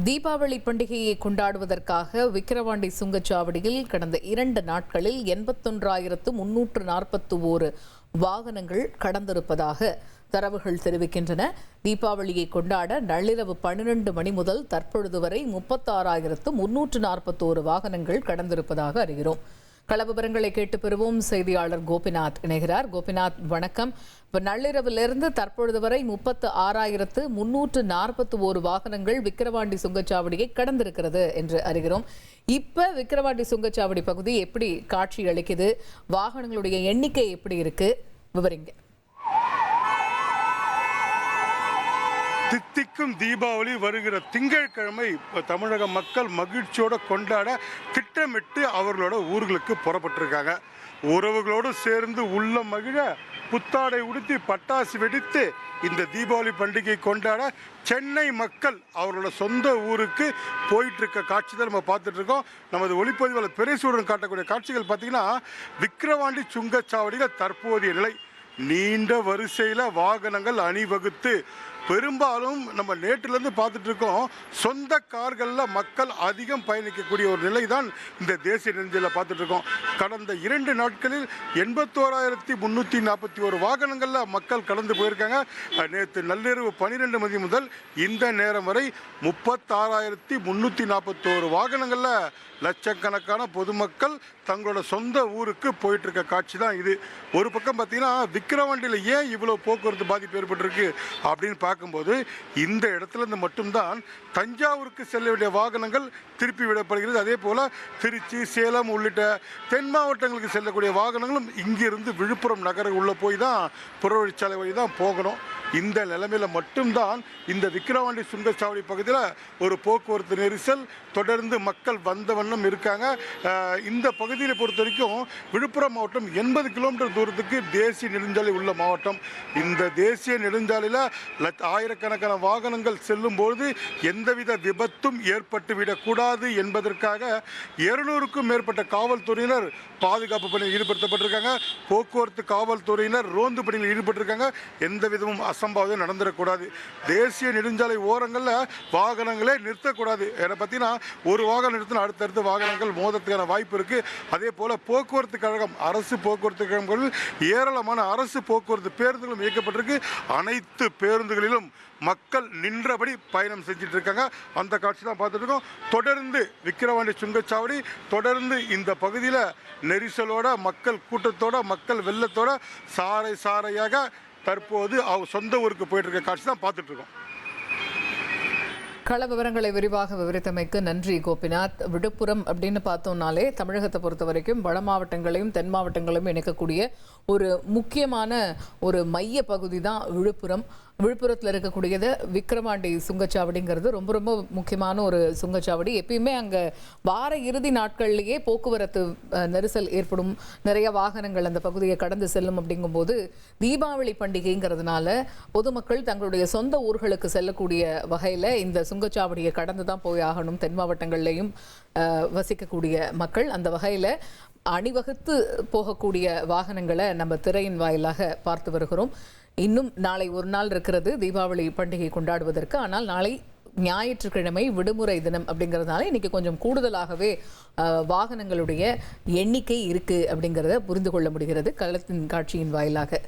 தீபாவளி பண்டிகையை கொண்டாடுவதற்காக விக்கிரவாண்டி சுங்கச்சாவடியில் கடந்த 2 நாட்களில் 81,341 வாகனங்கள் கடந்திருப்பதாக தரவுகள் தெரிவிக்கின்றன. தீபாவளியை கொண்டாட நள்ளிரவு 12 மணி முதல் தற்பொழுது வரை 36,341 வாகனங்கள் கடந்திருப்பதாக அறிகிறோம். கள விவரங்களை கேட்டு பெறுவோம். செய்தியாளர் கோபிநாத் இணைகிறார். கோபிநாத், வணக்கம். இப்போ நள்ளிரவிலிருந்து தற்பொழுது வரை 36,341 வாகனங்கள் விக்கிரவாண்டி சுங்கச்சாவடியை கடந்திருக்கிறது என்று அறிகிறோம். இப்ப விக்கிரவாண்டி சுங்கச்சாவடி பகுதி எப்படி காட்சி அளிக்குது? வாகனங்களுடைய எண்ணிக்கை எப்படி இருக்கு? விவரிங்க. தித்திக்கும் தீபாவளி வருகிற திங்கட்கிழமை தமிழக மக்கள் மகிழ்ச்சியோடு கொண்டாட திட்டமிட்டு அவர்களோட ஊர்களுக்கு புறப்பட்டிருக்காங்க. உறவுகளோடு சேர்ந்து உள்ள மகிழ புத்தாடை உடுத்தி பட்டாசு வெடித்து இந்த தீபாவளி பண்டிகை கொண்டாட சென்னை மக்கள் அவர்களோட சொந்த ஊருக்கு போயிட்டு இருக்க காட்சி தான் நம்ம பார்த்துட்டு இருக்கோம். நமது ஒளிப்பதிவாளர் பெரியசூடன் காட்டக்கூடிய காட்சிகள் பார்த்தீங்கன்னா, விக்கிரவாண்டி சுங்கச்சாவடியில் தற்போதைய நிலை நீண்ட வரிசையில் வாகனங்கள் அணிவகுத்து பெரும்பாலும் நம்ம நேற்றிலிருந்து பார்த்துட்டு இருக்கோம். சொந்த கார்களில் மக்கள் அதிகம் பயணிக்கக்கூடிய ஒரு நிலை தான் இந்த தேசிய நெடுஞ்சாலையில் பார்த்துட்டு இருக்கோம். கடந்த 2 நாட்களில் 81,341 வாகனங்களில் மக்கள் கடந்து போயிருக்காங்க. நேற்று நள்ளிரவு 12 மணி முதல் இந்த நேரம் வரை 36,341 வாகனங்களில் லட்சக்கணக்கான பொதுமக்கள் தங்களோட சொந்த ஊருக்கு போயிட்டு இருக்க காட்சி தான் இது. ஒரு பக்கம் பார்த்தீங்கன்னா, விக்கிரவாண்டியில் ஏன் இவ்வளோ போக்குவரத்து பாதிப்பு ஏற்பட்டிருக்கு அப்படின்னு பார்க்கும்போது, இந்த இடத்துல இருந்து மட்டும்தான் தஞ்சாவூருக்கு செல்ல வேண்டிய வாகனங்கள் திருப்பி விடப்படுகிறது. அதே போல் திருச்சி, சேலம் உள்ளிட்ட தென் மாவட்டங்களுக்கு செல்லக்கூடிய வாகனங்களும் இங்கிருந்து விழுப்புரம் நகர உள்ள போய் தான் புறவழிச்சாலை வழி தான் போகணும். இந்த நிலைமையில் மட்டும்தான் இந்த விக்கிரவாண்டி சுங்கச்சாவடி பகுதியில் ஒரு போக்குவரத்து நெரிசல் தொடர்ந்து மக்கள் வந்த வண்ணம் இருக்காங்க. இந்த பகுதியில் பொறுத்த வரைக்கும் விழுப்புரம் மாவட்டம் 80 கிலோமீட்டர் தூரத்துக்கு தேசிய நெடுஞ்சாலை உள்ள மாவட்டம். இந்த தேசிய நெடுஞ்சாலையில் ஆயிரக்கணக்கான வாகனங்கள் செல்லும்போது எந்தவித விபத்தும் ஏற்பட்டுவிடக்கூடாது என்பதற்காக 200க்கும் மேற்பட்ட காவல்துறையினர் பாதுகாப்பு பணியில் ஈடுபடுத்தப்பட்டிருக்காங்க. போக்குவரத்து காவல்துறையினர் ரோந்து பணியில் ஈடுபட்டிருக்காங்க. எந்த விதமும் அசம்பாவிதம் நடந்துடக்கூடாது. தேசிய நெடுஞ்சாலை ஓரங்களில் வாகனங்களே நிறுத்தக்கூடாது. ஏன்னா பார்த்தீங்கன்னா, ஒரு வாகனம் நிறுத்தினா அடுத்தடுத்து வாகனங்கள் மோதத்துக்கான வாய்ப்பு இருக்கு. அதே போல போக்குவரத்து கழகம், அரசு போக்குவரத்து கழகங்கள் ஏராளமான அரசு போக்குவரத்து பேருந்துகளும் இயக்கப்பட்டிருக்கு. அனைத்து பேருந்துகளிலும் மக்கள் நின்றபடி பயணம் செஞ்சுட்டு இருக்காங்க. அந்த காட்சி தான் பார்த்துட்டு இருக்கோம். தொடர்ந்து விக்கிரவாண்டி சுங்கச்சாவடி தொடர்ந்து இந்த பகுதியில் நெரிசலோட, மக்கள் கூட்டத்தோட, மக்கள் வெள்ளத்தோட சாறை சாறையாக தற்போது சொந்த ஊருக்கு போயிட்டு இருக்க காட்சி தான் பார்த்துட்டு இருக்கோம். கள விவரங்களை விரிவாக விவரித்தமைக்கு நன்றி கோபிநாத். விழுப்புரம் அப்படின்னு பார்த்தோம்னாலே தமிழகத்தை பொறுத்த வரைக்கும் வட மாவட்டங்களையும் தென் மாவட்டங்களையும் இணைக்கக்கூடிய ஒரு முக்கியமான ஒரு மைய பகுதி தான் விழுப்புரம். விழுப்புரத்தில் இருக்கக்கூடியது விக்கிரவாண்டி சுங்கச்சாவடிங்கிறது ரொம்ப ரொம்ப முக்கியமான ஒரு சுங்கச்சாவடி. எப்பயுமே அங்கே வார இறுதி நாட்கள்லேயே போக்குவரத்து நெரிசல் ஏற்படும், நிறைய வாகனங்கள் அந்த பகுதியை கடந்து செல்லும். அப்படிங்கும்போது தீபாவளி பண்டிகைங்கிறதுனால பொதுமக்கள் தங்களுடைய சொந்த ஊர்களுக்கு செல்லக்கூடிய வகையில் இந்த சுங்கச்சாவடியை கடந்து தான் போய் ஆகணும். தென் மாவட்டங்கள்லேயும் வசிக்கக்கூடிய மக்கள் அந்த வகையில் அணிவகுத்து போகக்கூடிய வாகனங்களை நம்ம திரையின் வாயிலாக பார்த்து வருகிறோம். இன்னும் நாளை ஒரு நாள் இருக்கிறது தீபாவளி பண்டிகை கொண்டாடுவதற்கு. ஆனால் நாளை ஞாயிற்றுக்கிழமை விடுமுறை தினம் அப்படிங்கிறதுனால இன்னைக்கு கொஞ்சம் கூடுதலாகவே வாகனங்களுடைய எண்ணிக்கை இருக்கு அப்படிங்கிறத புரிந்து கொள்ள முடிகிறது களத்தின் காட்சியின் வாயிலாக.